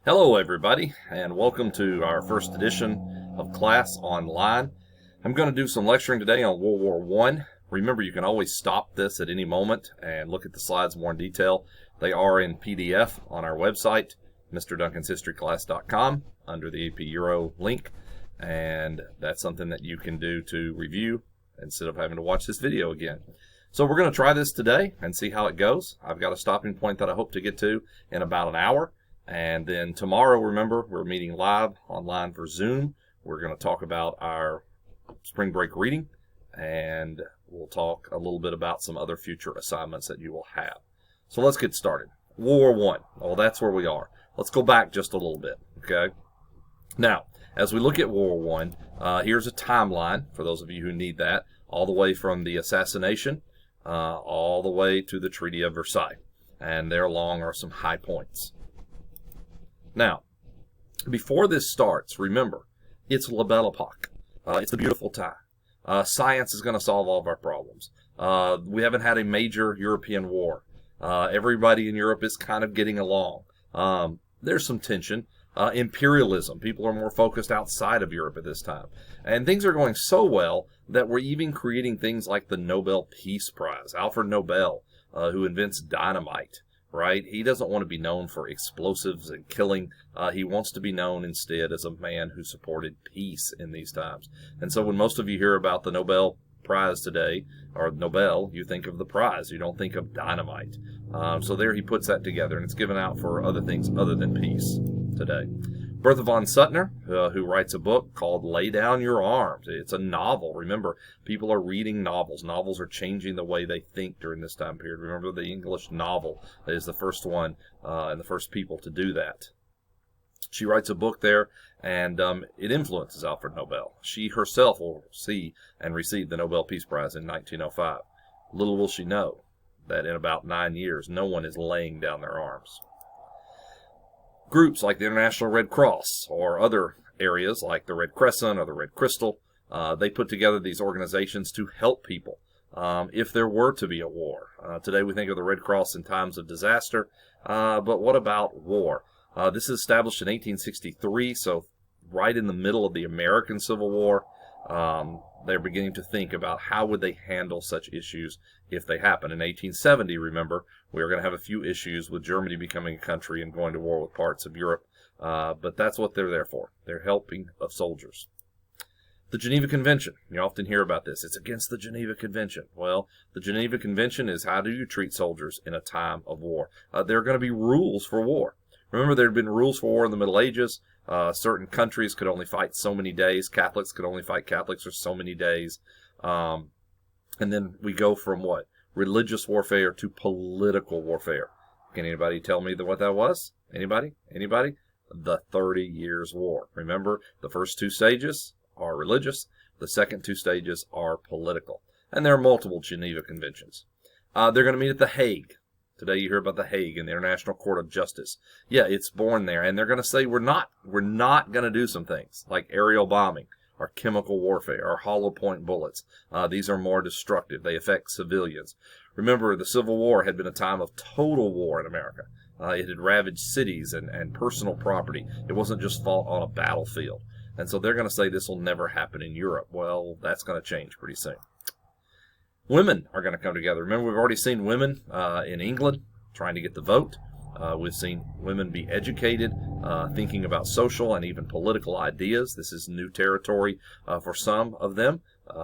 Hello, everybody, and welcome to our first edition of Class Online. I'm going to do some lecturing today on World War I. Remember, you can always stop this at any moment and look at the slides more in detail. They are in PDF on our website, MrDuncansHistoryClass.com, under the AP Euro link, and that's something that you can do to review instead of having to watch this video again. So we're going to try this today and see how it goes. I've got a stopping point that I hope to get to in about an hour. And then tomorrow, remember, we're meeting live online for Zoom. We're going to talk about our spring break reading, and we'll talk a little bit about some other future assignments that you will have. So let's get started. World War I. Well, that's where we are. Let's go back just a little bit, okay? Now, as we look at World War I, here's a timeline for those of you who need that, all the way from the assassination all the way to the Treaty of Versailles. And there along are some high points. Now, before this starts, remember, it's La Belle Epoque. It's the beautiful time. Science is going to solve all of our problems. We haven't had a major European war. Everybody in Europe is kind of getting along. There's some tension. Imperialism. People are more focused outside of Europe at this time. And things are going so well that we're even creating things like the Nobel Peace Prize. Alfred Nobel, who invents dynamite. Right? He doesn't want to be known for explosives and killing. He wants to be known instead as a man who supported peace in these times. And so when most of you hear about the Nobel Prize today, or Nobel, you think of the prize. You don't think of dynamite. So there he puts that together, and it's given out for other things other than peace today. Bertha von Suttner, who writes a book called Lay Down Your Arms. It's a novel. Remember, people are reading novels. Novels are changing the way they think during this time period. Remember, the English novel is the first one and the first people to do that. She writes a book there, and it influences Alfred Nobel. She herself will see and receive the Nobel Peace Prize in 1905. Little will she know that in about 9 years, no one is laying down their arms. Groups like the International Red Cross or other areas like the Red Crescent or the Red Crystal, they put together these organizations to help people if there were to be a war. Today we think of the Red Cross in times of disaster, but what about war? This is established in 1863, so right in the middle of the American Civil War. They're beginning to think about how would they handle such issues if they happen. In 1870, remember, we were going to have a few issues with Germany becoming a country and going to war with parts of Europe, but that's what they're there for. They're helping of soldiers. The Geneva Convention. You often hear about this. It's against the Geneva Convention. Well, the Geneva Convention is how do you treat soldiers in a time of war. There are going to be rules for war. Remember, there had been rules for war in the Middle Ages. Certain countries could only fight so many days. Catholics could only fight Catholics for so many days. And then we go from what? Religious warfare to political warfare. Can anybody tell me what that was? Anybody? Anybody? The 30 Years' War. Remember, the first two stages are religious. The second two stages are political. And there are multiple Geneva Conventions. They're going to meet at The Hague. Today you hear about The Hague and the International Court of Justice. Yeah, it's born there, and they're going to say we're not going to do some things like aerial bombing or chemical warfare or hollow point bullets. These are more destructive. They affect civilians. Remember, the Civil War had been a time of total war in America. It had ravaged cities and personal property. It wasn't just fought on a battlefield. And so they're going to say this will never happen in Europe. Well, that's going to change pretty soon. Women are going to come together. Remember, we've already seen women in England trying to get the vote. We've seen women be educated, thinking about social and even political ideas. This is new territory for some of them.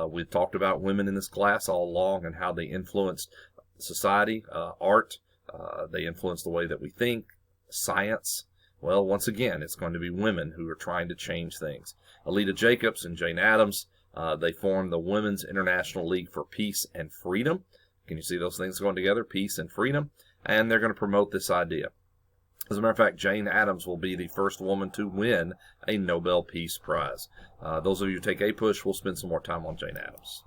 We've talked about women in this class all along and how they influenced society, art. They influence the way that we think, science. Well, once again, it's going to be women who are trying to change things. Alida Jacobs and Jane Addams, they formed the Women's International League for Peace and Freedom. Can you see those things going together? Peace and freedom. And they're going to promote this idea. As a matter of fact, Jane Addams will be the first woman to win a Nobel Peace Prize. Those of you who take APUSH will spend some more time on Jane Addams.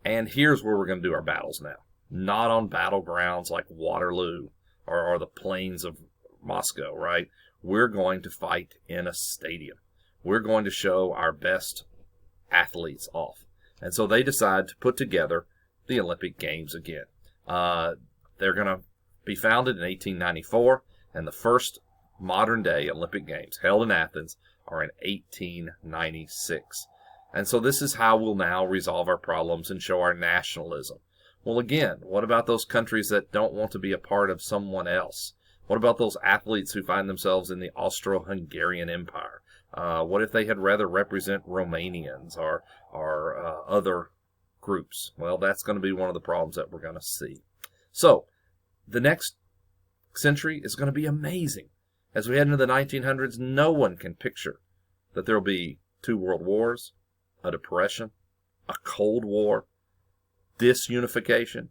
And here's where we're going to do our battles now. Not on battlegrounds like Waterloo or the plains of Moscow, right? We're going to fight in a stadium. We're going to show our best athletes off. And so they decide to put together the Olympic Games again. They're going to be founded in 1894, and the first modern day Olympic Games held in Athens are in 1896. And so this is how we'll now resolve our problems and show our nationalism. Well, again, what about those countries that don't want to be a part of someone else? What about those athletes who find themselves in the Austro-Hungarian Empire? What if they had rather represent Romanians or other groups? Well, that's going to be one of the problems that we're going to see. So, the next century is going to be amazing. As we head into the 1900s, no one can picture that there will be 2 world wars, a depression, a Cold War, disunification,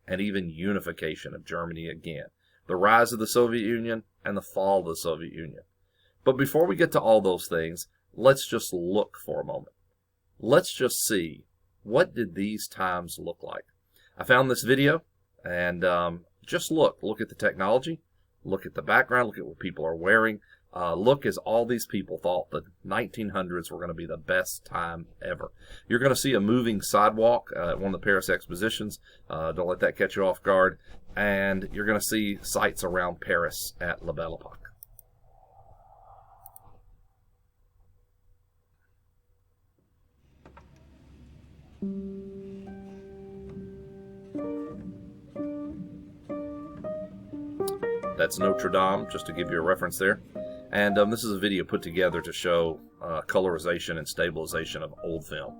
and even unification of Germany again. The rise of the Soviet Union and the fall of the Soviet Union. But before we get to all those things, let's just look for a moment. Let's just see, what did these times look like? I found this video, and just look at the technology, look at the background, look at what people are wearing. Look as all these people thought the 1900s were going to be the best time ever. You're going to see a moving sidewalk at one of the Paris expositions. Don't let that catch you off guard. And you're going to see sights around Paris at La Belle Époque. That's Notre Dame, just to give you a reference there. And this is a video put together to show colorization and stabilization of old film.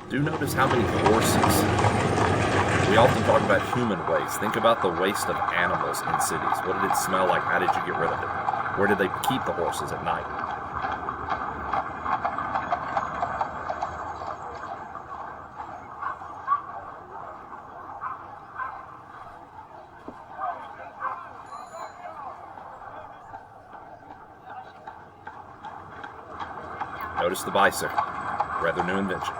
Do notice how many horses. We often talk about human waste. Think about the waste of animals in cities. What did it smell like? How did you get rid of it? Where did they keep the horses at night? Notice the bicycle, rather new invention.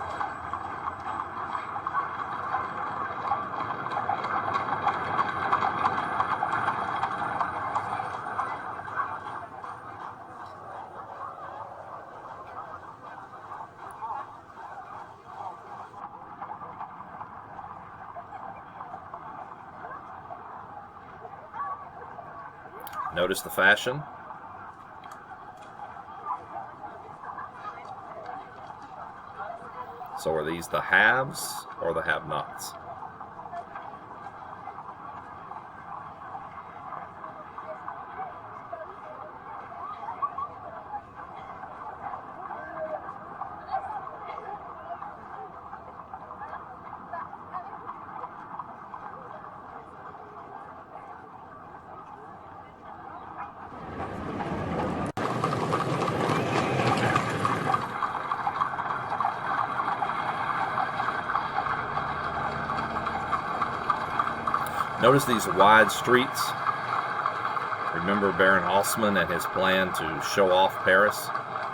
Notice the fashion. So are these the haves or the have-nots? Notice these wide streets. Remember Baron Haussmann and his plan to show off Paris?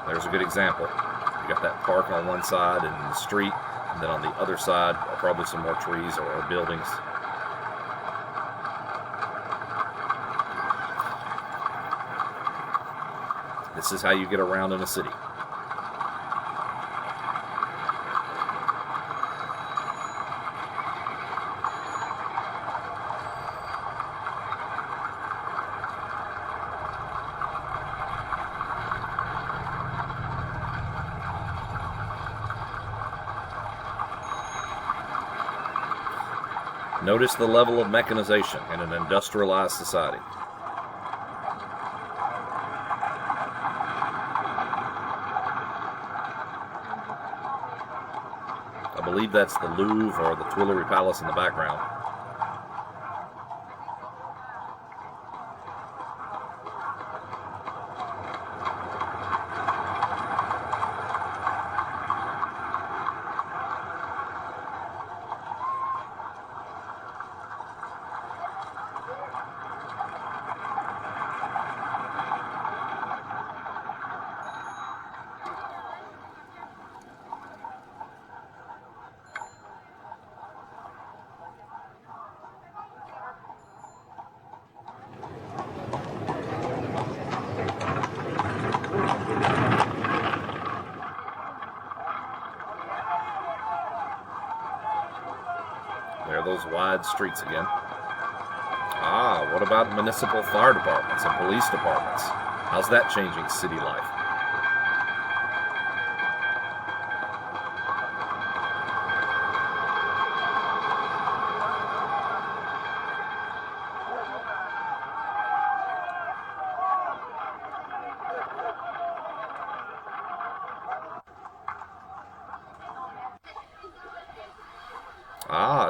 There's a good example. You got that park on one side and the street, and then on the other side are probably some more trees or buildings. This is how you get around in a city. Notice the level of mechanization in an industrialized society. I believe that's the Louvre or the Tuileries Palace in the background. There are those wide streets again. Ah, What about municipal fire departments and police departments? How's that changing city life?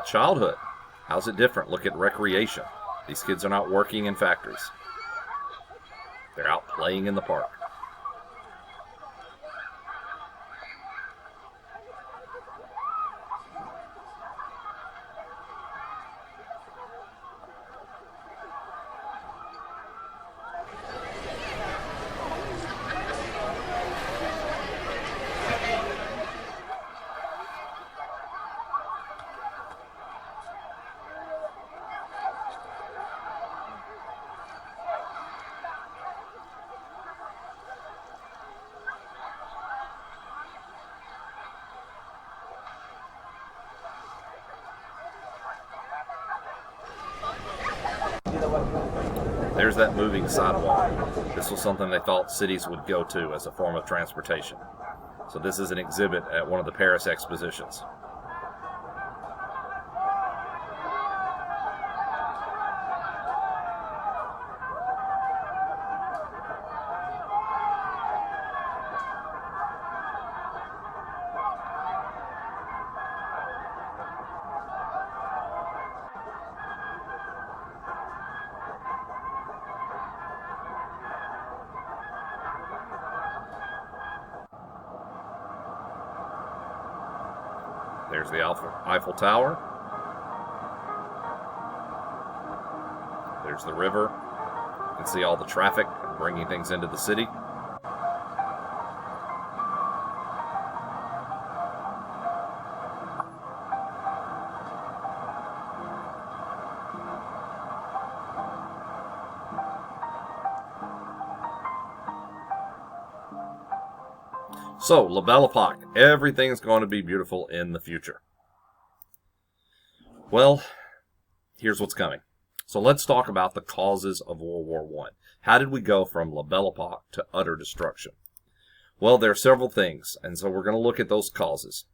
Childhood. How's it different? Look at recreation. These kids are not working in factories. They're out playing in the park. There's that moving sidewalk. This was something they thought cities would go to as a form of transportation. So this is an exhibit at one of the Paris expositions. There's the Eiffel Tower. There's the river. You can see all the traffic bringing things into the city. So, La Belle Epoque, everything's going to be beautiful in the future. Well, here's what's coming. So let's talk about the causes of World War I. How did we go from La Belle Epoque to utter destruction? Well, there are several things, and so we're going to look at those causes.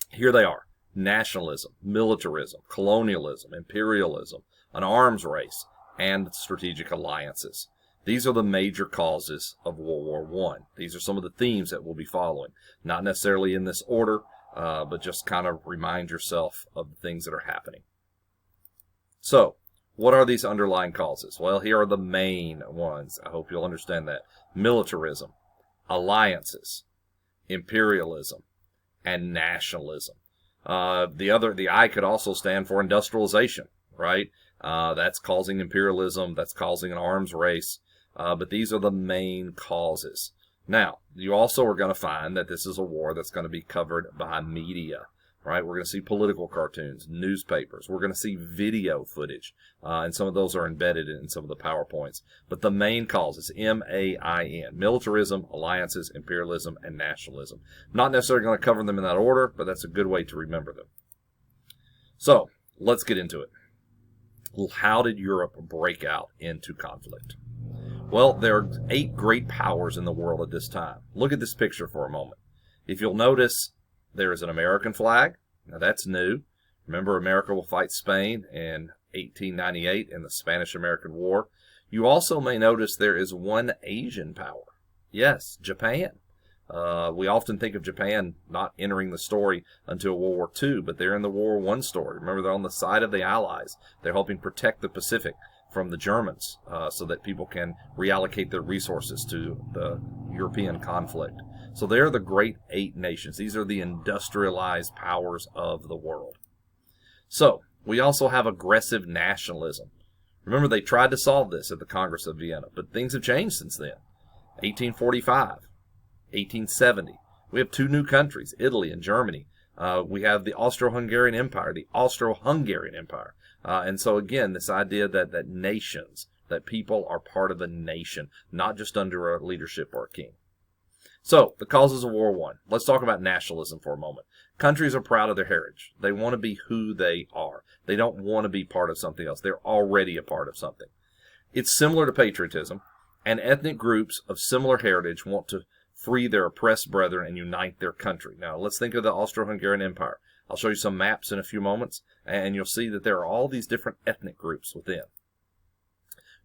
Here they are: nationalism, militarism, colonialism, imperialism, an arms race, and strategic alliances. These are the major causes of World War I. These are some of the themes that we'll be following. Not necessarily in this order, but just kind of remind yourself of the things that are happening. So, what are these underlying causes? Well, here are the main ones. I hope you'll understand that. Militarism, alliances, imperialism, and nationalism. The I could also stand for industrialization, right? That's causing imperialism. That's causing an arms race. But these are the main causes. Now, you also are going to find that this is a war that's going to be covered by media, right? We're going to see political cartoons, newspapers. We're going to see video footage, and some of those are embedded in some of the PowerPoints. But the main causes, M-A-I-N, militarism, alliances, imperialism, and nationalism. Not necessarily going to cover them in that order, but that's a good way to remember them. So, let's get into it. Well, how did Europe break out into conflict? Well, there are 8 great powers in the world at this time. Look at this picture for a moment. If you'll notice, there is an American flag. Now, that's new. Remember, America will fight Spain in 1898 in the Spanish-American War. You also may notice there is one Asian power. Yes, Japan. We often think of Japan not entering the story until World War II, but they're in the World War I story. Remember, they're on the side of the Allies. They're helping protect the Pacific from the Germans so that people can reallocate their resources to the European conflict. So they're the great 8 nations. These are the industrialized powers of the world. So we also have aggressive nationalism. Remember, they tried to solve this at the Congress of Vienna, but things have changed since then. 1845, 1870. We have 2 new countries, Italy and Germany. We have the Austro-Hungarian Empire, and so again, this idea that nations, that people are part of a nation, not just under a leadership or a king. So, the causes of World War I. Let's talk about nationalism for a moment. Countries are proud of their heritage. They want to be who they are. They don't want to be part of something else. They're already a part of something. It's similar to patriotism, and ethnic groups of similar heritage want to free their oppressed brethren and unite their country. Now, let's think of the Austro-Hungarian Empire. I'll show you some maps in a few moments, and you'll see that there are all these different ethnic groups within.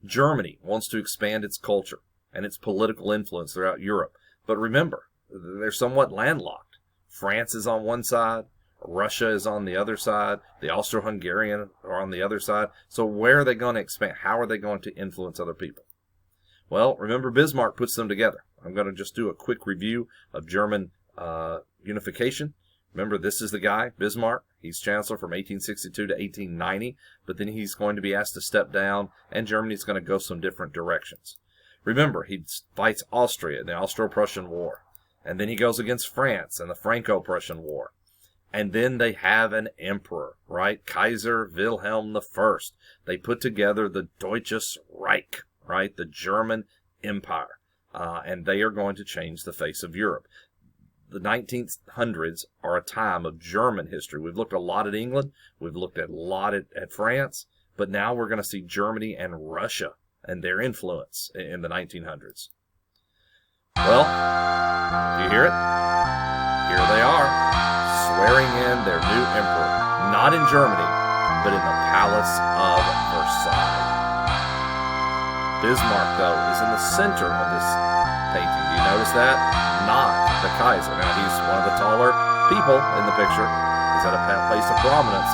Germany wants to expand its culture and its political influence throughout Europe. But remember, they're somewhat landlocked. France is on one side, Russia is on the other side, the Austro-Hungarian are on the other side. So where are they going to expand? How are they going to influence other people? Well, remember, Bismarck puts them together. I'm going to just do a quick review of German unification. Remember, this is the guy, Bismarck. He's chancellor from 1862 to 1890, but then he's going to be asked to step down, and Germany's going to go some different directions. Remember, he fights Austria in the Austro-Prussian War, and then he goes against France in the Franco-Prussian War. And then they have an emperor, right? Kaiser Wilhelm I. They put together the Deutsches Reich, right? The German Empire, and they are going to change the face of Europe. The 1900s are a time of German history. We've looked a lot at England. We've looked at a lot at France. But now we're going to see Germany and Russia and their influence in the 1900s. Well, do you hear it? Here they are, swearing in their new emperor. Not in Germany, but in the Palace of Versailles. Bismarck, though, is in the center of this painting. Do you notice that? Not the Kaiser. Now, he's one of the taller people in the picture. He's at a place of prominence,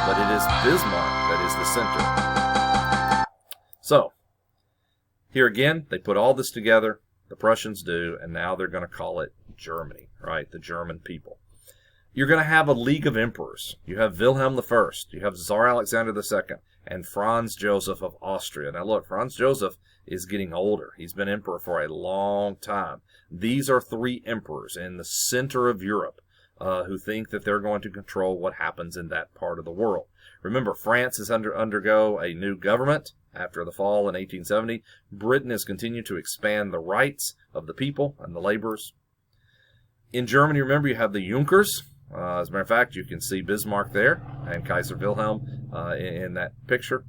but it is Bismarck that is the center. So, here again, they put all this together. The Prussians do, and now they're going to call it Germany, right? The German people. You're going to have a League of Emperors. You have Wilhelm I, you have Tsar Alexander II, and Franz Joseph of Austria. Now look, Franz Joseph is getting older. He's been emperor for a long time. These are three emperors in the center of Europe who think that they're going to control what happens in that part of the world. Remember, France is undergo a new government after the fall in 1870. Britain has continued to expand the rights of the people and the laborers. In Germany, remember, you have the Junkers. As a matter of fact, you can see Bismarck there and Kaiser Wilhelm in that picture.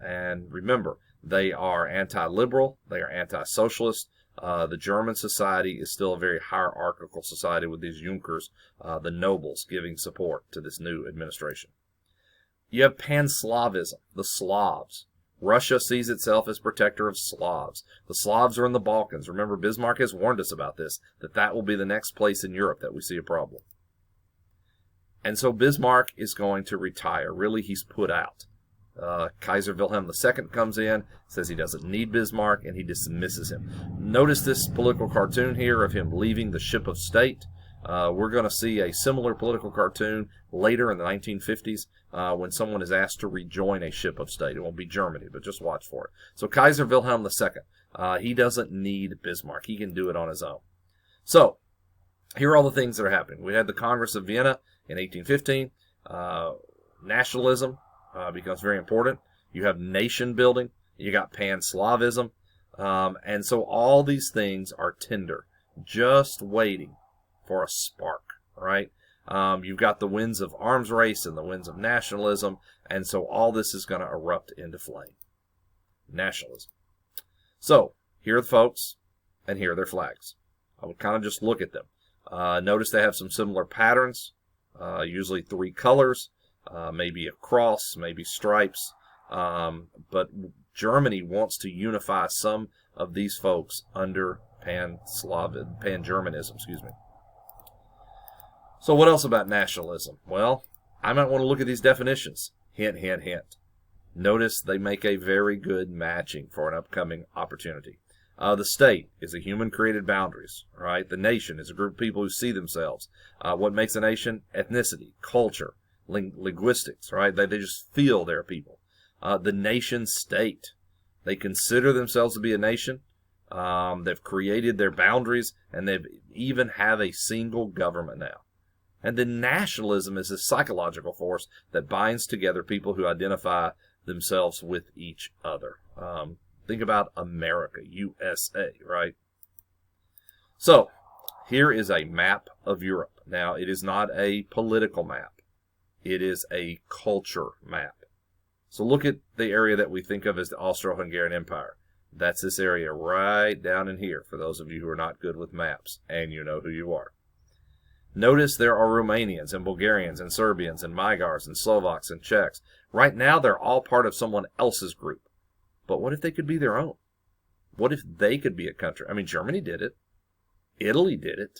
And remember, they are anti-liberal. They are anti-socialist. The German society is still a very hierarchical society with these Junkers, the nobles, giving support to this new administration. You have Pan-Slavism, the Slavs. Russia sees itself as protector of Slavs. The Slavs are in the Balkans. Remember, Bismarck has warned us about this, that will be the next place in Europe that we see a problem. And so Bismarck is going to retire. Really, he's put out. Kaiser Wilhelm II comes in, says he doesn't need Bismarck, and he dismisses him. Notice this political cartoon here of him leaving the ship of state. We're going to see a similar political cartoon later in the 1950s when someone is asked to rejoin a ship of state. It won't be Germany, but just watch for it. So Kaiser Wilhelm II, he doesn't need Bismarck. He can do it on his own. So here are all the things that are happening. We had the Congress of Vienna in 1815. Nationalism becomes very important. You have nation building. You got Pan-Slavism. And so all these things are tender, just waiting for a spark, right? You've got the winds of arms race and the winds of nationalism, and so all this is going to erupt into flame. Nationalism. So, here are the folks, and here are their flags. I would kind of just look at them. Notice they have some similar patterns, usually three colors, maybe a cross, maybe stripes, but Germany wants to unify some of these folks under Pan-Germanism, So what else about nationalism? Well, I might want to look at these definitions. Hint, hint, hint. Notice they make a very good matching for an upcoming opportunity. The state is a human-created boundaries, right? The nation is a group of people who see themselves. What makes a nation? Ethnicity, culture, linguistics, right? They just feel they're people. The nation-state. They consider themselves to be a nation. They've created their boundaries, and they even have a single government now. And then nationalism is a psychological force that binds together people who identify themselves with each other. Think about America, USA, right? So, here is a map of Europe. Now, it is not a political map. It is a culture map. So look at the area that we think of as the Austro-Hungarian Empire. That's this area right down in here, for those of you who are not good with maps, and you know who you are. Notice there are Romanians and Bulgarians and Serbians and Magyars and Slovaks and Czechs. Right now they're all part of someone else's group. But what if they could be their own? What if they could be a country? I mean, Germany did it. Italy did it.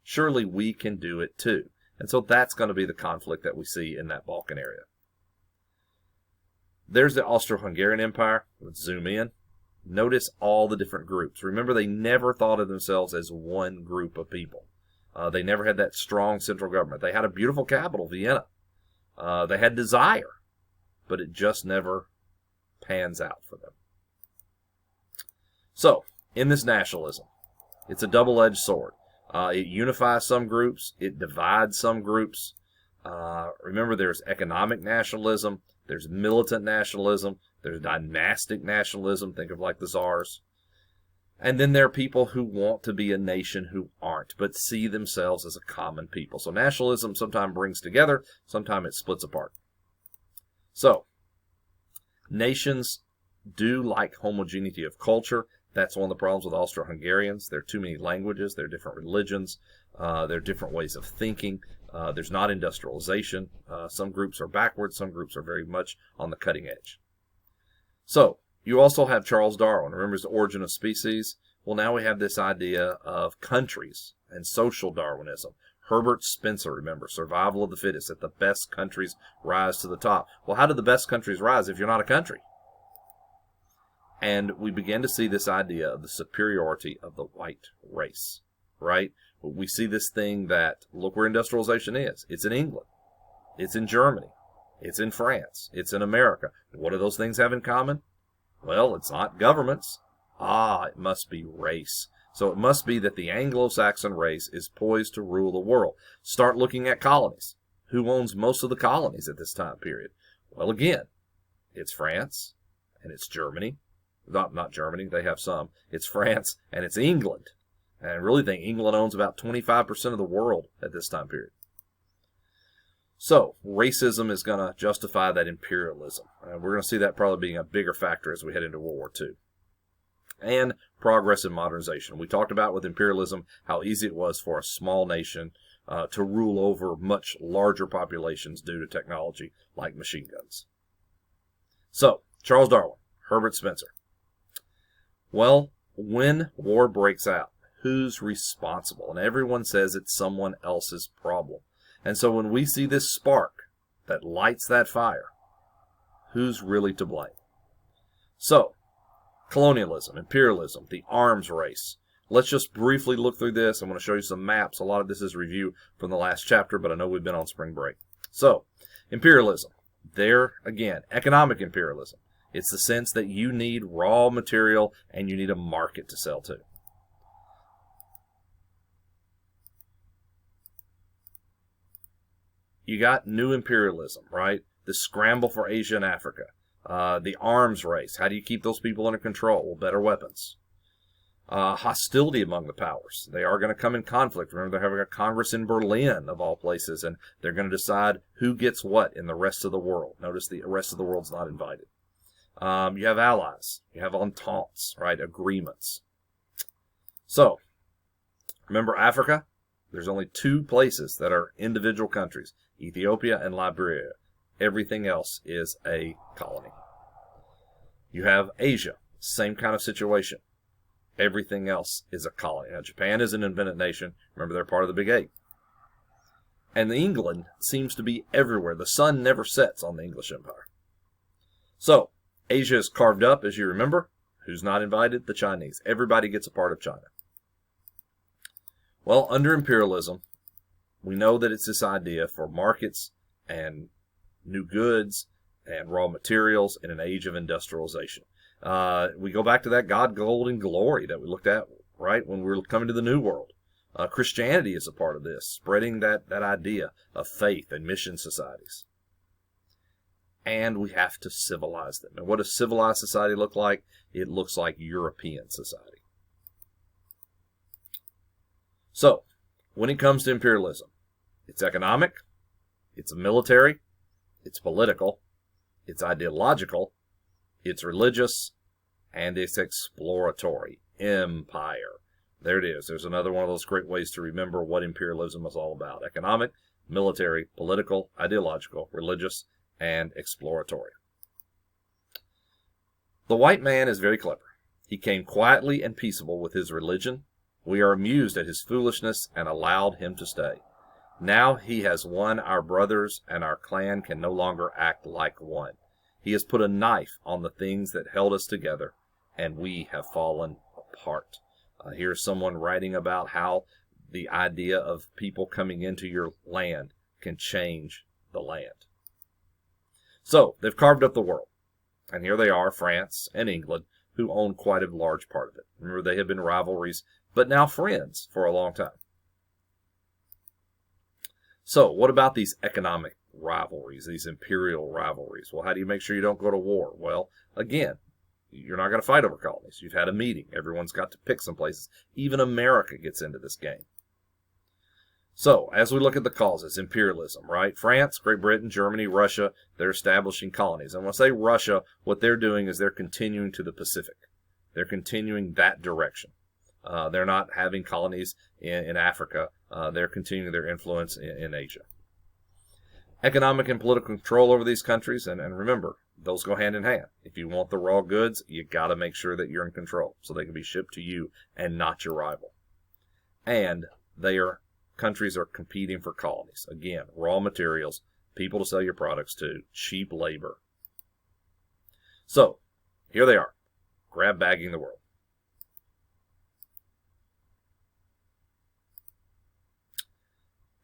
Surely we can do it too. And so that's going to be the conflict that we see in that Balkan area. There's the Austro-Hungarian Empire. Let's zoom in. Notice all the different groups. Remember, they never thought of themselves as one group of people. They never had that strong central government. They had a beautiful capital, Vienna. They had desire, but it just never pans out for them. So, in this nationalism, it's a double-edged sword. It unifies some groups. It divides some groups. Remember, there's economic nationalism. There's militant nationalism. There's dynastic nationalism. Think of like the czars. And then there are people who want to be a nation who aren't, but see themselves as a common people. So nationalism sometimes brings together, sometimes it splits apart. So, nations do like homogeneity of culture. That's one of the problems with Austro-Hungarians. There are too many languages, there are different religions, there are different ways of thinking. There's not industrialization. Some groups are backwards, some groups are very much on the cutting edge. So, you also have Charles Darwin. Remember his Origin of Species? Well, now we have this idea of countries and social Darwinism. Herbert Spencer, remember, survival of the fittest, that the best countries rise to the top. Well, how do the best countries rise if you're not a country? And we begin to see this idea of the superiority of the white race, right? We see this thing that, look where industrialization is. It's in England. It's in Germany. It's in France. It's in America. What do those things have in common? Well, it's not governments. It must be race. So it must be that the Anglo-Saxon race is poised to rule the world. Start looking at colonies. Who owns most of the colonies at this time period? Well, again, it's France and it's Germany. Not Germany, they have some. It's France and it's England. And I really think England owns about 25% of the world at this time period. So, racism is going to justify that imperialism. We're going to see that probably being a bigger factor as we head into World War II. And progress and modernization. We talked about with imperialism how easy it was for a small nation to rule over much larger populations due to technology like machine guns. So, Charles Darwin, Herbert Spencer. Well, when war breaks out, who's responsible? And everyone says it's someone else's problem. And so when we see this spark that lights that fire, who's really to blame? So, colonialism, imperialism, the arms race. Let's just briefly look through this. I'm going to show you some maps. A lot of this is review from the last chapter, but I know we've been on spring break. So, imperialism. There, again, economic imperialism. It's the sense that you need raw material and you need a market to sell to. You got new imperialism, right? The scramble for Asia and Africa. The arms race. How do you keep those people under control? Well, better weapons. Hostility among the powers. They are going to come in conflict. Remember, they're having a Congress in Berlin, of all places, and they're going to decide who gets what in the rest of the world. Notice the rest of the world's not invited. You have allies. You have ententes, right? Agreements. So, remember Africa? There's only two places that are individual countries, Ethiopia and Liberia. Everything else is a colony. You have Asia, same kind of situation. Everything else is a colony. Now, Japan is an independent nation. Remember, they're part of the Big Eight. And England seems to be everywhere. The sun never sets on the English Empire. So, Asia is carved up, as you remember. Who's not invited? The Chinese. Everybody gets a part of China. Well, under imperialism, we know that it's this idea for markets and new goods and raw materials in an age of industrialization. We go back to that God golden glory that we looked at, right, when we were coming to the New World. Christianity is a part of this, spreading that idea of faith and mission societies. And we have to civilize them. And what does civilized society look like? It looks like European society. So, when it comes to imperialism, it's economic, it's military, it's political, it's ideological, it's religious, and it's exploratory. Empire. There it is. There's another one of those great ways to remember what imperialism is all about. Economic, military, political, ideological, religious, and exploratory. The white man is very clever. He came quietly and peaceable with his religion. We are amused at his foolishness and allowed him to stay. Now he has won our brothers, and our clan can no longer act like one. He has put a knife on the things that held us together, and we have fallen apart. Here's someone writing about how the idea of people coming into your land can change the land. So, they've carved up the world. And here they are, France and England, who own quite a large part of it. Remember, they have been rivalries, but now friends for a long time. So, what about these economic rivalries, these imperial rivalries? Well, how do you make sure you don't go to war? Well, again, you're not going to fight over colonies. You've had a meeting. Everyone's got to pick some places. Even America gets into this game. So, as we look at the causes, imperialism, right? France, Great Britain, Germany, Russia, they're establishing colonies. And when I say Russia, what they're doing is they're continuing to the Pacific. They're continuing that direction. They're not having colonies in Africa. They're continuing their influence in Asia. Economic and political control over these countries, and remember, those go hand in hand. If you want the raw goods, you got to make sure that you're in control so they can be shipped to you and not your rival. And countries are competing for colonies. Again, raw materials, people to sell your products to, cheap labor. So, here they are, grab bagging the world.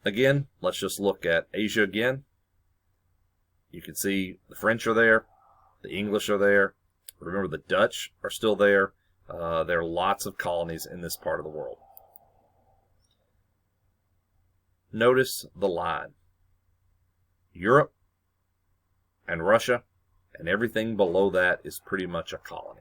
Again, let's just look at Asia again. You can see the French are there, the English are there. Remember, the Dutch are still there. There are lots of colonies in this part of the world. Notice the line. Europe and Russia and everything below that is pretty much a colony.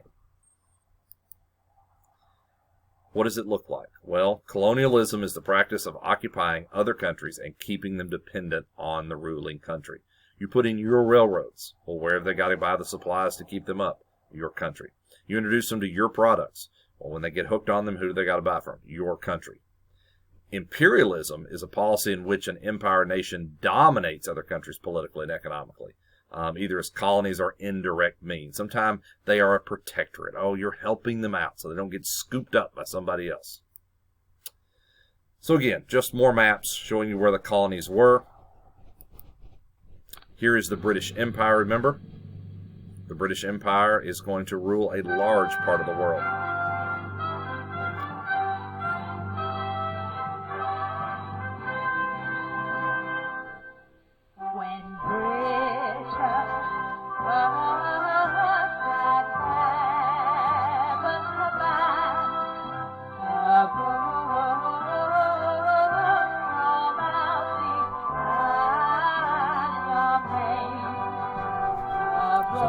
What does it look like? Well, colonialism is the practice of occupying other countries and keeping them dependent on the ruling country. You put in your railroads. Well, where have they got to buy the supplies to keep them up? Your country. You introduce them to your products. Well, when they get hooked on them, who do they got to buy from? Your country. Imperialism is a policy in which an empire nation dominates other countries politically and economically, either as colonies or indirect means. Sometimes they are a protectorate. Oh, you're helping them out so they don't get scooped up by somebody else. So again, just more maps showing you where the colonies were. Here is the British Empire, remember? The British Empire is going to rule a large part of the world.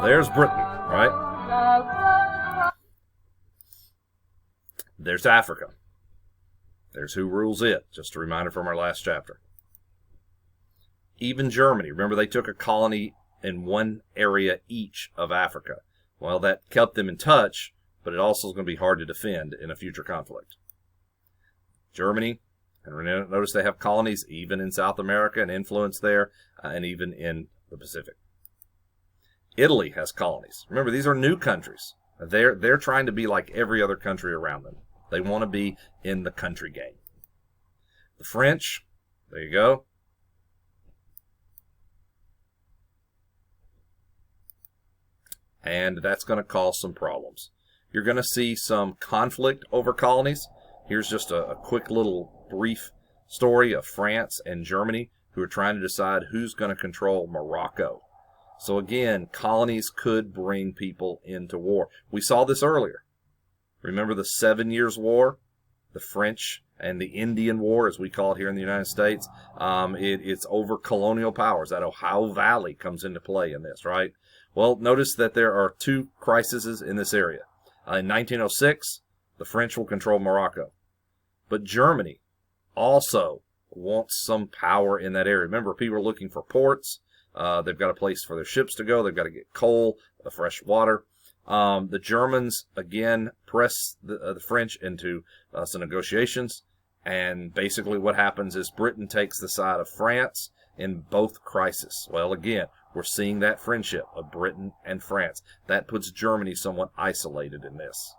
There's Britain, right? There's Africa. There's who rules it. Just a reminder from our last chapter. Even Germany. Remember, they took a colony in one area each of Africa. Well, that kept them in touch, but it also is going to be hard to defend in a future conflict. Germany, and notice they have colonies even in South America and influence there, and even in the Pacific. Italy has colonies. Remember, these are new countries. They're trying to be like every other country around them. They want to be in the country game. The French, there you go. And that's going to cause some problems. You're going to see some conflict over colonies. Here's just a quick little brief story of France and Germany who are trying to decide who's going to control Morocco. So again, colonies could bring people into war. We saw this earlier. Remember the 7 Years' War? The French and the Indian War, as we call it here in the United States. It's over colonial powers. That Ohio Valley comes into play in this, right? Well, notice that there are two crises in this area. In 1906, the French will control Morocco. But Germany also wants some power in that area. Remember, people are looking for ports. They've got a place for their ships to go. They've got to get coal, fresh water. The Germans, again, press the French into some negotiations. And basically what happens is Britain takes the side of France in both crises. Well, again, we're seeing that friendship of Britain and France. That puts Germany somewhat isolated in this.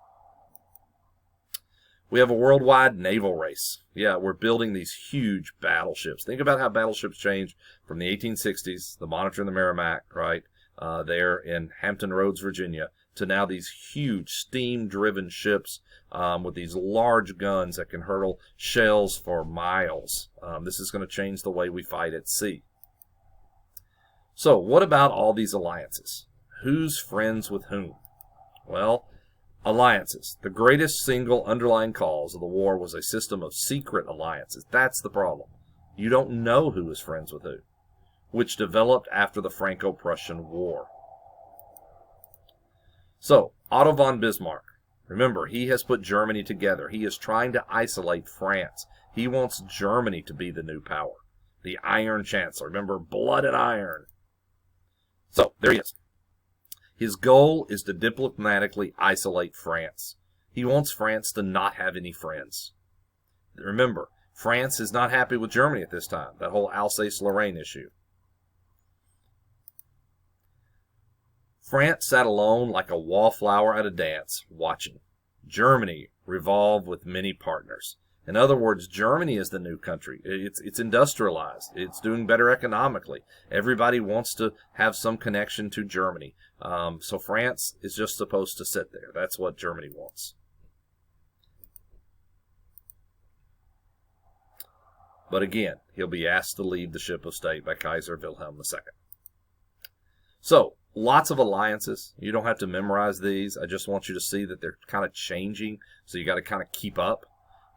We have a worldwide naval race. Yeah, we're building these huge battleships. Think about how battleships changed from the 1860s, the Monitor and the Merrimack, right, there in Hampton Roads, Virginia, to now these huge steam-driven ships with these large guns that can hurl shells for miles. This is going to change the way we fight at sea. So what about all these alliances? Who's friends with whom? Well, alliances. The greatest single underlying cause of the war was a system of secret alliances. That's the problem. You don't know who is friends with who, which developed after the Franco-Prussian War. So, Otto von Bismarck, remember, he has put Germany together. He is trying to isolate France. He wants Germany to be the new power, the Iron Chancellor. Remember, blood and iron. So, there he is. His goal is to diplomatically isolate France. He wants France to not have any friends. Remember, France is not happy with Germany at this time, that whole Alsace-Lorraine issue. France sat alone like a wallflower at a dance, watching. Germany revolved with many partners. In other words, Germany is the new country. It's industrialized. It's doing better economically. Everybody wants to have some connection to Germany. So France is just supposed to sit there. That's what Germany wants. But again, he'll be asked to leave the ship of state by Kaiser Wilhelm II. So, lots of alliances. You don't have to memorize these. I just want you to see that they're kind of changing, so you got to kind of keep up.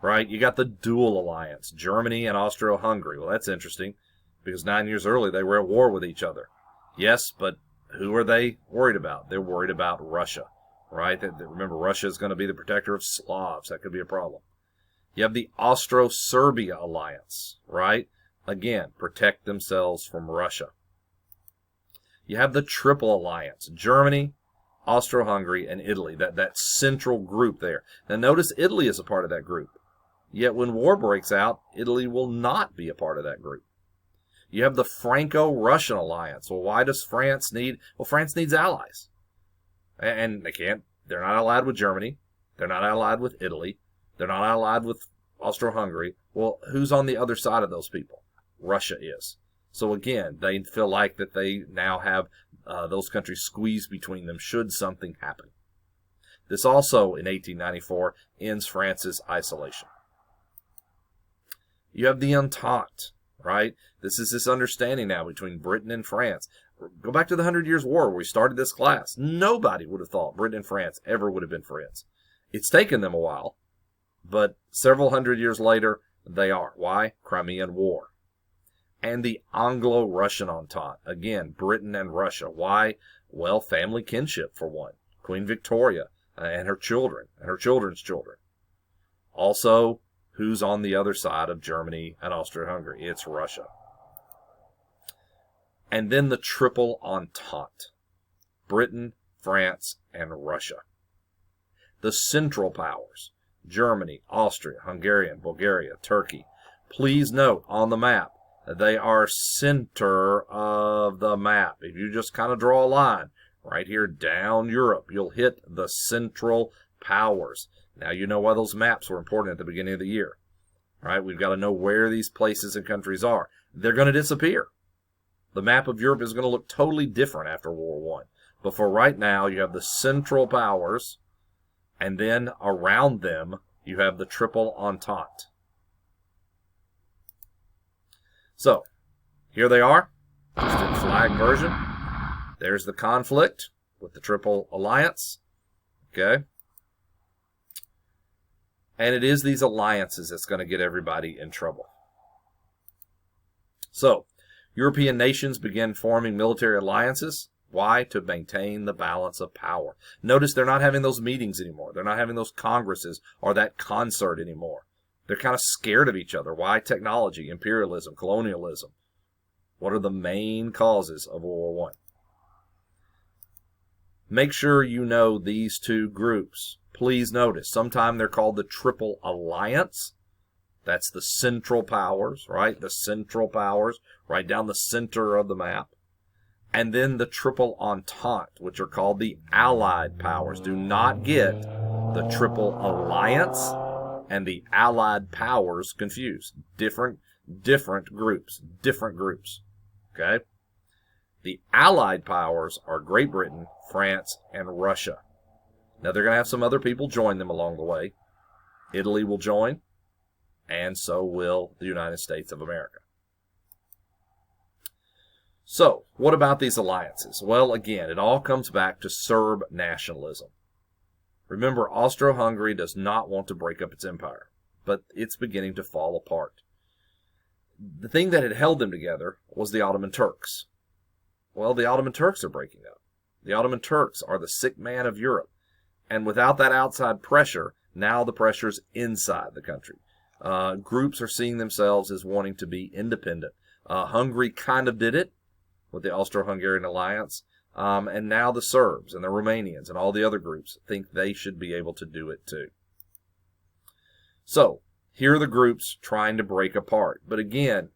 Right? You got the dual alliance, Germany and Austro-Hungary. Well, that's interesting, because 9 years earlier they were at war with each other. Yes, but who are they worried about? They're worried about Russia, right? Remember, Russia is going to be the protector of Slavs. That could be a problem. You have the Austro-Serbia alliance, right? Again, protect themselves from Russia. You have the Triple Alliance, Germany, Austro-Hungary, and Italy, that central group there. Now notice Italy is a part of that group. Yet when war breaks out, Italy will not be a part of that group. You have the Franco-Russian alliance. Well, why does France need... Well, France needs allies. And they're not allied with Germany. They're not allied with Italy. They're not allied with Austro-Hungary. Well, who's on the other side of those people? Russia is. So again, they feel like that they now have those countries squeezed between them should something happen. This also, in 1894, ends France's isolation. You have the Entente, right? This is this understanding now between Britain and France. Go back to the 100 Years' War where we started this class. Nobody would have thought Britain and France ever would have been friends. It's taken them a while, but several hundred years later, they are. Why? Crimean War. And the Anglo-Russian Entente. Again, Britain and Russia. Why? Well, family kinship, for one. Queen Victoria and her children, and her children's children. Also, who's on the other side of Germany and Austria-Hungary? It's Russia. And then the Triple Entente. Britain, France, and Russia. The Central Powers. Germany, Austria, Hungary, Bulgaria, Turkey. Please note on the map, they are center of the map. If you just kind of draw a line right here down Europe, you'll hit the Central Powers. Now you know why those maps were important at the beginning of the year. All right, we've got to know where these places and countries are. They're going to disappear. The map of Europe is going to look totally different after World War I. But for right now, you have the Central Powers, and then around them, you have the Triple Entente. So, here they are, just in flag version. There's the conflict with the Triple Alliance. Okay? And it is these alliances that's going to get everybody in trouble. So, European nations begin forming military alliances. Why? To maintain the balance of power. Notice they're not having those meetings anymore. They're not having those congresses or that concert anymore. They're kind of scared of each other. Why? Technology, imperialism, colonialism. What are the main causes of World War I? Make sure you know these two groups. Please notice, sometimes they're called the Triple Alliance. That's the Central Powers, right? The Central Powers, right down the center of the map. And then the Triple Entente, which are called the Allied Powers. Do not get the Triple Alliance and the Allied Powers confused. Different groups. Okay? The Allied Powers are Great Britain, France, and Russia. Now, they're going to have some other people join them along the way. Italy will join, and so will the United States of America. So, what about these alliances? Well, again, it all comes back to Serb nationalism. Remember, Austro-Hungary does not want to break up its empire, but it's beginning to fall apart. The thing that had held them together was the Ottoman Turks. Well, the Ottoman Turks are breaking up. The Ottoman Turks are the sick man of Europe. And without that outside pressure, now the pressure's inside the country. Groups are seeing themselves as wanting to be independent. Hungary kind of did it with the Austro-Hungarian alliance. And now the Serbs and the Romanians and all the other groups think they should be able to do it too. So, here are the groups trying to break apart. But again,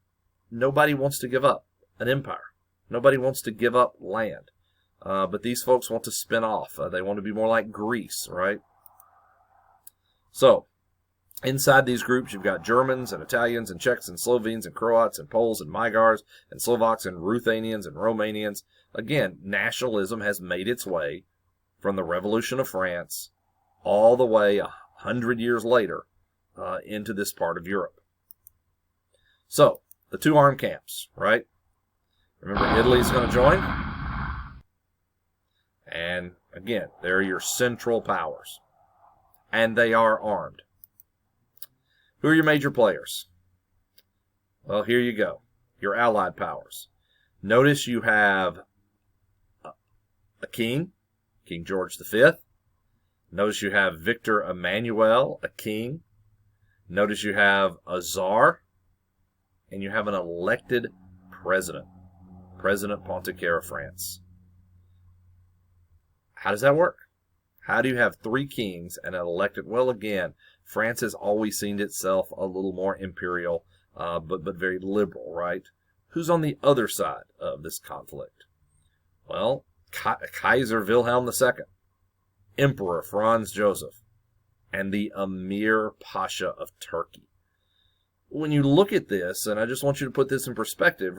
nobody wants to give up an empire. Nobody wants to give up land. But these folks want to spin off. They want to be more like Greece, right? So, inside these groups, you've got Germans and Italians and Czechs and Slovenes and Croats and Poles and Magyars and Slovaks and Ruthenians and Romanians. Again, nationalism has made its way from the Revolution of France all the way 100 years later into this part of Europe. So, the two armed camps, right? Remember, Italy's going to join. And again, they're your central powers. And they are armed. Who are your major players? Well, here you go. Your allied powers. Notice you have a king, King George V. Notice you have Victor Emmanuel, a king. Notice you have a czar. And you have an elected president. President Pontificator of France. How does that work? How do you have three kings and an elected? Well, again, France has always seen itself a little more imperial, but very liberal, right? Who's on the other side of this conflict? Well, Kaiser Wilhelm II, Emperor Franz Joseph, and the Emir Pasha of Turkey. When you look at this, and I just want you to put this in perspective,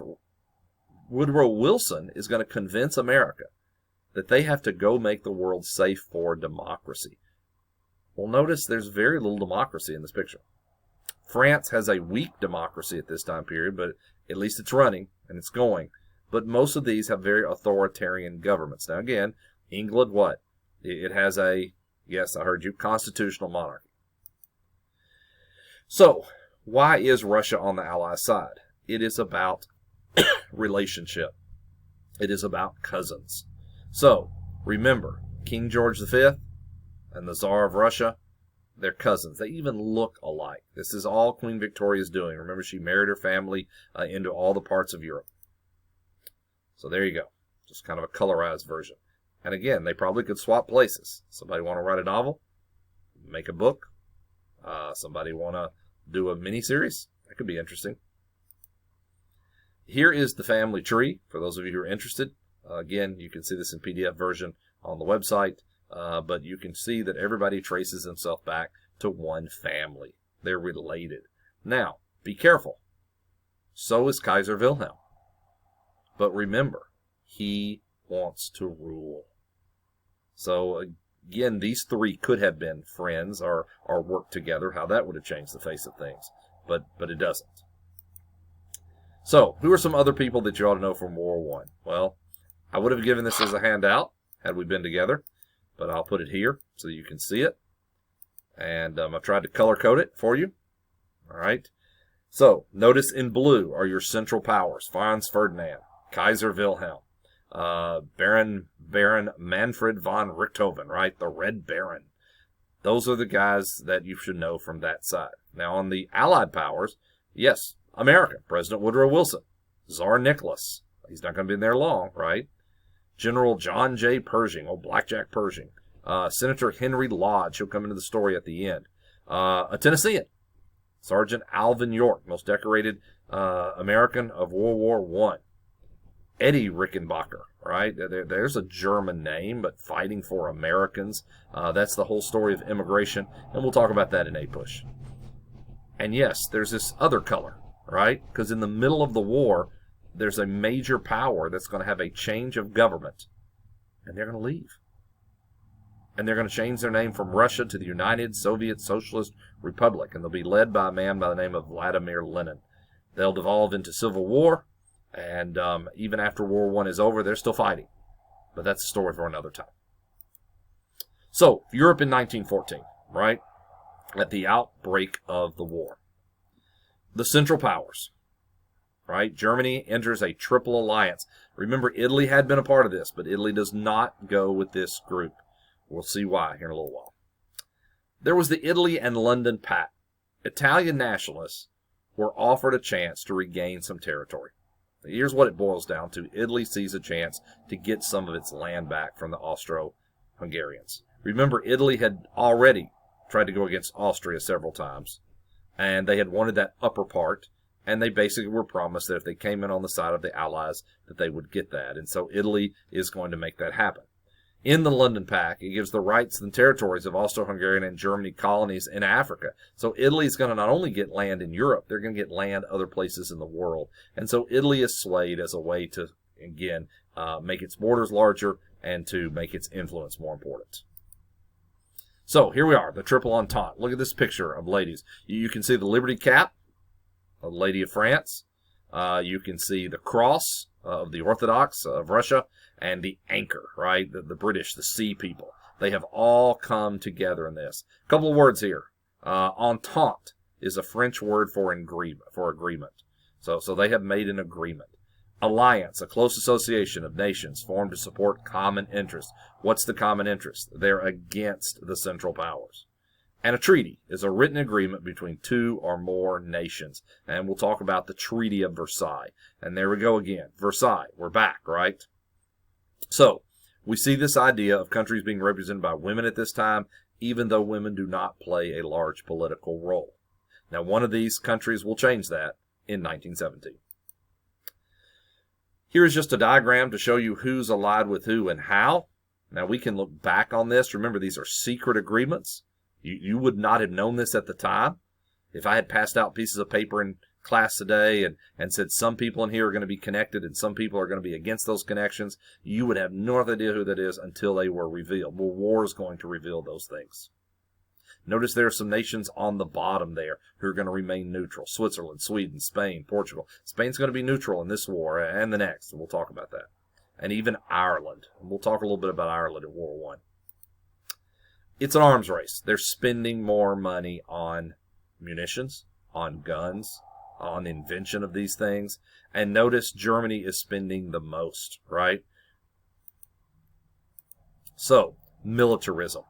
Woodrow Wilson is going to convince America that they have to go make the world safe for democracy. Well, notice there's very little democracy in this picture. France has a weak democracy at this time period, but at least it's running and it's going. But most of these have very authoritarian governments. Now, again, England, what? It has a, yes, I heard you, constitutional monarchy. So, why is Russia on the Allied side? It is about relationship. It is about cousins. So, remember, King George V and the Tsar of Russia, they're cousins. They even look alike. This is all Queen Victoria's doing. Remember, she married her family into all the parts of Europe. So there you go. Just kind of a colorized version. And again, they probably could swap places. Somebody want to write a novel? Make a book? Somebody want to do a mini-series? That could be interesting. Here is the family tree, for those of you who are interested. Again, you can see this in PDF version on the website, but you can see that everybody traces themselves back to one family. They're related. Now, be careful. So is Kaiser Wilhelm. But remember, he wants to rule. So, again, these three could have been friends or worked together, how that would have changed the face of things. But it doesn't. So, who are some other people that you ought to know from World War I? Well, I would have given this as a handout had we been together, but I'll put it here so you can see it. And I tried to color code it for you. All right. So, notice in blue are your central powers. Franz Ferdinand, Kaiser Wilhelm, Baron Manfred von Richthofen, right? The Red Baron. Those are the guys that you should know from that side. Now, on the Allied powers, yes, America, President Woodrow Wilson, Tsar Nicholas. He's not going to be in there long, right? General John J. Pershing, old Blackjack Pershing. Senator Henry Lodge, he'll come into the story at the end. A Tennessean, Sergeant Alvin York, most decorated American of World War I. Eddie Rickenbacker, right? There's a German name, but fighting for Americans. That's the whole story of immigration, and we'll talk about that in APUSH. And yes, there's this other color, right? Because in the middle of the war, there's a major power that's going to have a change of government, and they're going to leave. And they're going to change their name from Russia to the United Soviet Socialist Republic, and they'll be led by a man by the name of Vladimir Lenin. They'll devolve into civil war, and even after World War I is over, they're still fighting. But that's a story for another time. So, Europe in 1914, right? At the outbreak of the war. The Central Powers, right? Germany enters a triple alliance. Remember, Italy had been a part of this, but Italy does not go with this group. We'll see why here in a little while. There was the Italy and London Pact. Italian nationalists were offered a chance to regain some territory. Here's what it boils down to. Italy sees a chance to get some of its land back from the Austro-Hungarians. Remember, Italy had already tried to go against Austria several times, and they had wanted that upper part, and they basically were promised that if they came in on the side of the Allies, that they would get that. And so Italy is going to make that happen. In the London Pact, it gives the rights and territories of Austro-Hungarian and Germany colonies in Africa. So Italy is going to not only get land in Europe, they're going to get land other places in the world. And so Italy is swayed as a way to, again, make its borders larger and to make its influence more important. So here we are, the Triple Entente. Look at this picture of ladies. You can see the Liberty Cap, a Lady of France. You can see the cross of the Orthodox of Russia, and the anchor, right? The British, the sea people. They have all come together in this. A couple of words here. Entente is a French word for agreement. So they have made an agreement. Alliance, a close association of nations formed to support common interests. What's the common interest? They're against the Central Powers. And a treaty is a written agreement between two or more nations. And we'll talk about the Treaty of Versailles. And there we go again. Versailles, we're back, right? So, we see this idea of countries being represented by women at this time, even though women do not play a large political role. Now, one of these countries will change that in 1917. Here's just a diagram to show you who's allied with who and how. Now, we can look back on this. Remember, these are secret agreements. You would not have known this at the time. If I had passed out pieces of paper in class today and said some people in here are going to be connected and some people are going to be against those connections, you would have no idea who that is until they were revealed. Well, war is going to reveal those things. Notice there are some nations on the bottom there who are going to remain neutral. Switzerland, Sweden, Spain, Portugal. Spain's going to be neutral in this war and the next, and we'll talk about that. And even Ireland. And we'll talk a little bit about Ireland in World War I. It's an arms race. They're spending more money on munitions, on guns, on the invention of these things. And notice Germany is spending the most, right? So, militarism.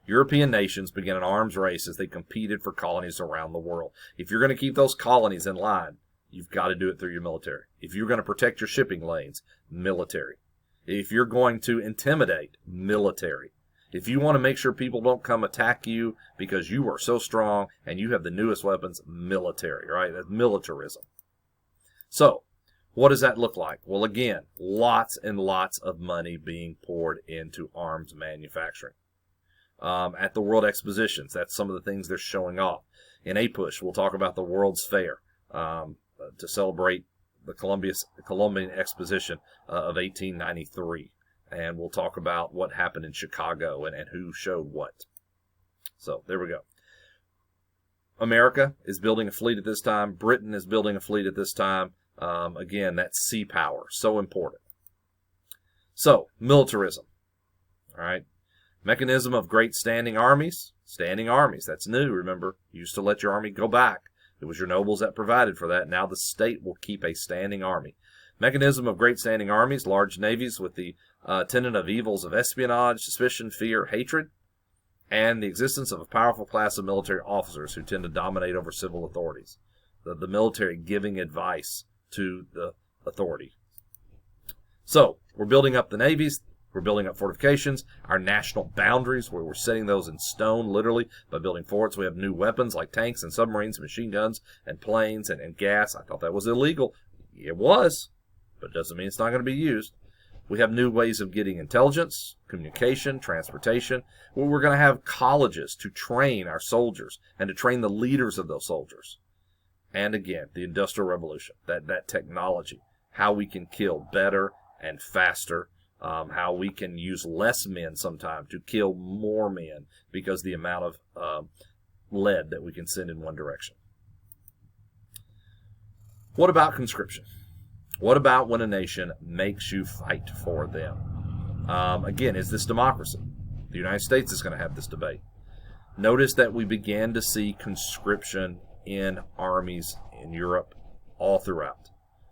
European nations began an arms race as they competed for colonies around the world. If you're going to keep those colonies in line, you've got to do it through your military. If you're going to protect your shipping lanes, military. If you're going to intimidate, military. If you want to make sure people don't come attack you because you are so strong and you have the newest weapons, military, right? That's militarism. So, what does that look like? Well, again, lots and lots of money being poured into arms manufacturing. At the World Expositions, that's some of the things they're showing off. In APUSH, we'll talk about the World's Fair to celebrate the Columbian Exposition of 1893. And we'll talk about what happened in Chicago and who showed what. So, there we go. America is building a fleet at this time. Britain is building a fleet at this time. Again, that's sea power. So important. So, militarism. All right. Mechanism of great standing armies. Standing armies. That's new, remember. You used to let your army go back. It was your nobles that provided for that. Now the state will keep a standing army. Mechanism of great standing armies. Large navies with the tenet of evils of espionage, suspicion, fear, hatred, and the existence of a powerful class of military officers who tend to dominate over civil authorities. The military giving advice to the authority. So we're building up the navies. We're building up fortifications, our national boundaries, where we're setting those in stone, literally, by building forts. We have new weapons like tanks and submarines, machine guns, and planes, and gas. I thought that was illegal. It was, but it doesn't mean it's not going to be used. We have new ways of getting intelligence, communication, transportation. We're going to have colleges to train our soldiers and to train the leaders of those soldiers. And again, the Industrial Revolution, that technology, how we can kill better and faster. How we can use less men sometimes to kill more men because the amount of lead that we can send in one direction. What about conscription? What about when a nation makes you fight for them? Again, is this democracy? The United States is going to have this debate. Notice that we began to see conscription in armies in Europe all throughout.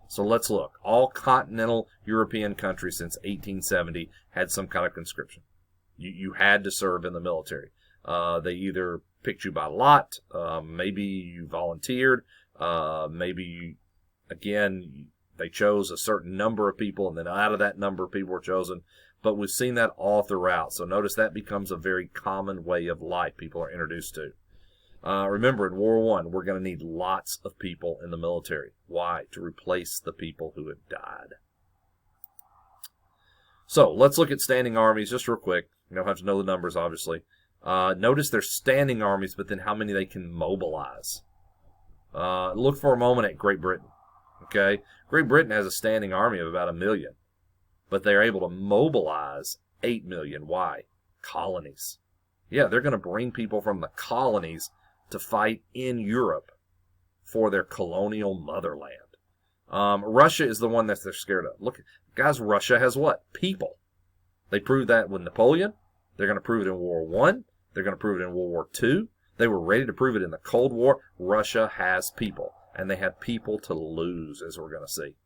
So let's look. All continental European countries since 1870 had some kind of conscription. You had to serve in the military. They either picked you by lot, maybe you volunteered, maybe, again, they chose a certain number of people, and then out of that number of people were chosen. But we've seen that all throughout. So notice that becomes a very common way of life people are introduced to. Remember, in World War I, we're going to need lots of people in the military. Why? To replace the people who have died. So let's look at standing armies just real quick. You don't have to know the numbers, obviously. Notice they're standing armies, but then how many they can mobilize. Look for a moment at Great Britain. Okay, Great Britain has a standing army of about 1 million, but they're able to mobilize 8 million. Why? Colonies. Yeah, they're going to bring people from the colonies to fight in Europe for their colonial motherland. Russia is the one that they're scared of. Look, guys, Russia has what? People. They proved that with Napoleon. They're going to prove it in World War I. They're going to prove it in World War II. They were ready to prove it in the Cold War. Russia has people, and they have people to lose, as we're going to see.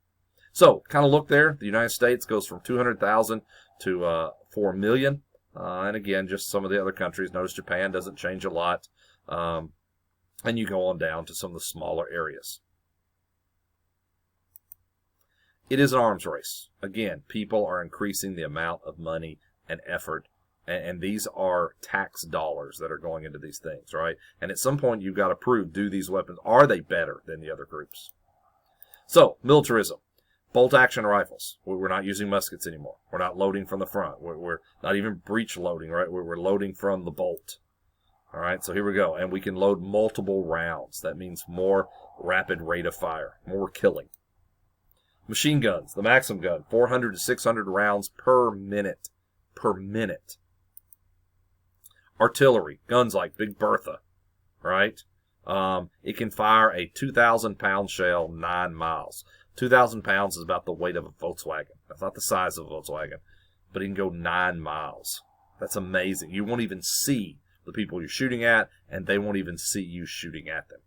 So, kind of look there. The United States goes from 200,000 to 4 million. And again, just some of the other countries. Notice Japan doesn't change a lot. And you go on down to some of the smaller areas. It is an arms race. Again, people are increasing the amount of money and effort. And these are tax dollars that are going into these things, right? And at some point, you've got to prove, do these weapons, are they better than the other groups? So, militarism. Bolt-action rifles. We're not using muskets anymore. We're not loading from the front. We're not even breech loading, right? We're loading from the bolt. All right, so here we go. And we can load multiple rounds. That means more rapid rate of fire, more killing. Machine guns, the Maxim gun, 400 to 600 rounds per minute. Per minute. Artillery, guns like Big Bertha, right? It can fire a 2,000-pound shell 9 miles. 2,000 pounds is about the weight of a Volkswagen. That's not the size of a Volkswagen, but it can go 9 miles. That's amazing. You won't even see the people you're shooting at, and they won't even see you shooting at them.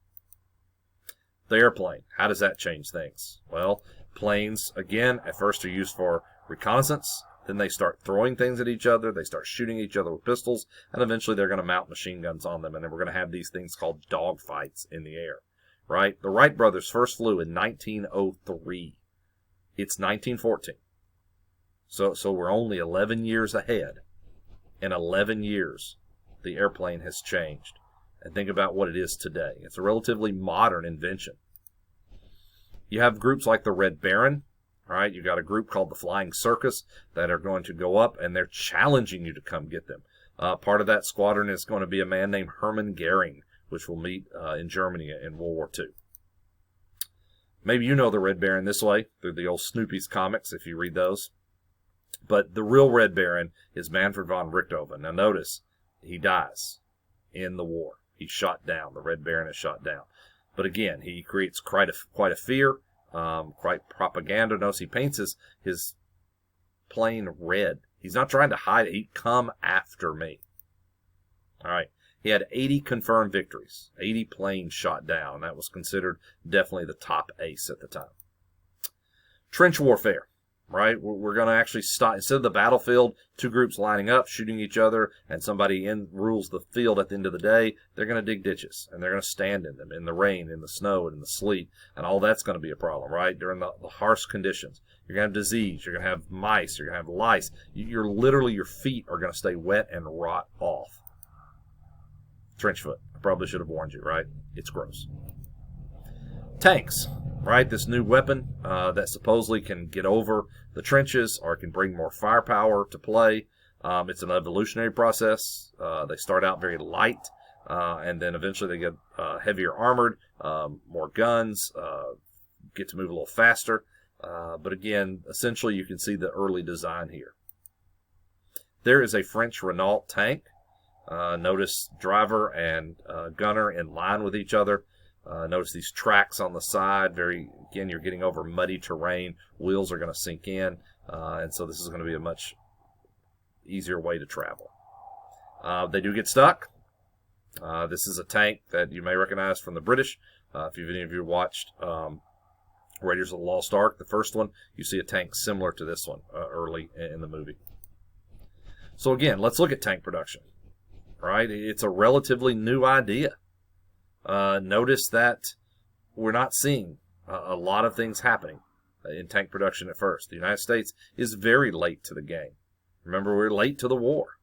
The airplane, how does that change things? Well, planes, again, at first are used for reconnaissance. Then they start throwing things at each other. They start shooting each other with pistols, and eventually they're going to mount machine guns on them, and then we're going to have these things called dogfights in the air. Right? The Wright brothers first flew in 1903. It's 1914. So we're only 11 years ahead. In 11 years, the airplane has changed. And think about what it is today. It's a relatively modern invention. You have groups like the Red Baron. Right? You've got a group called the Flying Circus that are going to go up, and they're challenging you to come get them. Part of that squadron is going to be a man named Hermann Goering, which will meet in Germany in World War II. Maybe you know the Red Baron this way, through the old Snoopy's comics, if you read those. But the real Red Baron is Manfred von Richthofen. Now notice, he dies in the war. He's shot down. The Red Baron is shot down. But again, he creates quite a fear, quite propaganda. Notice he paints his plane red. He's not trying to hide it. He'd come after me. All right. He had 80 confirmed victories, 80 planes shot down. That was considered definitely the top ace at the time. Trench warfare. right? We're going to actually stop. Instead of the battlefield, two groups lining up, shooting each other, and somebody rules the field at the end of the day, they're going to dig ditches, and they're going to stand in them, in the rain, in the snow, and in the sleet, and all that's going to be a problem, right? During the harsh conditions. You're going to have disease, you're going to have mice, you're going to have lice. Your feet are going to stay wet and rot off. Trench foot. I probably should have warned you, right? It's gross. Tanks, right? This new weapon that supposedly can get over the trenches or can bring more firepower to play. It's an evolutionary process. They start out very light, and then eventually they get heavier armored, more guns, get to move a little faster. But again, essentially you can see the early design here. There is a French Renault tank. Notice driver and gunner in line with each other. Notice these tracks on the side. Again, you're getting over muddy terrain. Wheels are going to sink in, and so this is going to be a much easier way to travel. They do get stuck. This is a tank that you may recognize from the British. If any of you watched Raiders of the Lost Ark, the first one, you see a tank similar to this one early in the movie. So again, let's look at tank production. Right? It's a relatively new idea. Notice that we're not seeing a lot of things happening in tank production at first. The United States is very late to the game. Remember, we're late to the war.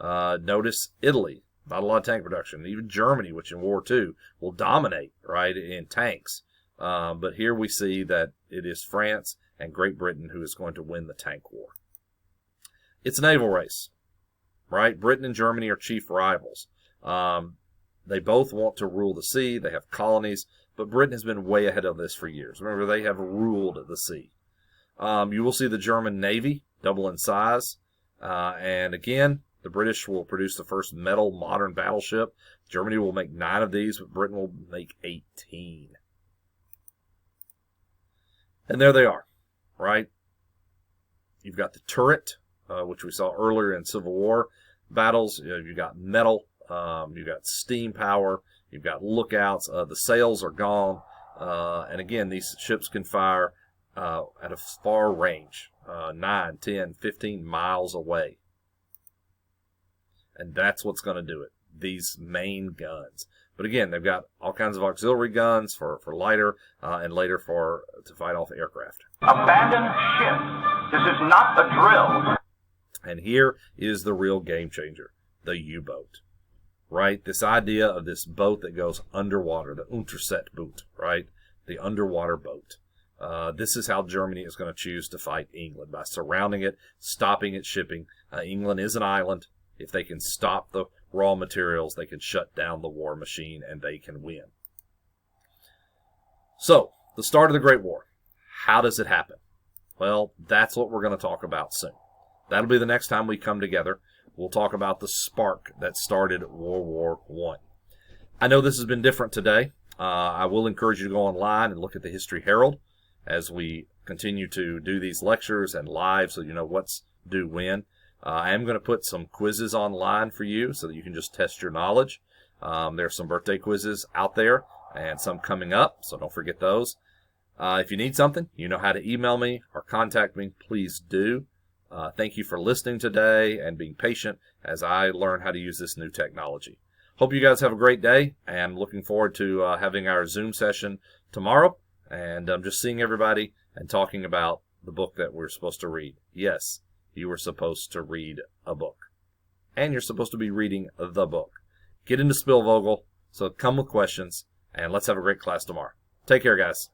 Notice Italy, not a lot of tank production. Even Germany, which in War II will dominate, right, in tanks. But here we see that it is France and Great Britain who is going to win the tank war. It's a naval race. Right? Britain and Germany are chief rivals. They both want to rule the sea. They have colonies, but Britain has been way ahead of this for years. Remember, they have ruled the sea. You will see the German Navy double in size. And again, the British will produce the first metal modern battleship. Germany will make 9 of these, but Britain will make 18. And there they are, right? You've got the turret, which we saw earlier in Civil War battles. You've got metal, you've got steam power, you've got lookouts. The sails are gone. And again, these ships can fire at a far range, 9, 10, 15 miles away. And that's what's going to do it, these main guns. But again, they've got all kinds of auxiliary guns for lighter and later to fight off aircraft. Abandon ship. This is not a drill. And here is the real game changer, the U-boat, right? This idea of this boat that goes underwater, the Unterseeboot, right? The underwater boat. This is how Germany is going to choose to fight England, by surrounding it, stopping its shipping. England is an island. If they can stop the raw materials, they can shut down the war machine, and they can win. So, the start of the Great War. How does it happen? Well, that's what we're going to talk about soon. That'll be the next time we come together. We'll talk about the spark that started World War I. I know this has been different today. I will encourage you to go online and look at the History Herald as we continue to do these lectures and live, so you know what's due when. I am going to put some quizzes online for you so that you can just test your knowledge. There's some birthday quizzes out there and some coming up, so don't forget those. If you need something, you know how to email me or contact me. Please do. Thank you for listening today and being patient as I learn how to use this new technology. Hope you guys have a great day, and looking forward to having our Zoom session tomorrow. And just seeing everybody and talking about the book that we're supposed to read. Yes, you were supposed to read a book. And you're supposed to be reading the book. Get into Spielvogel, so come with questions, and let's have a great class tomorrow. Take care, guys.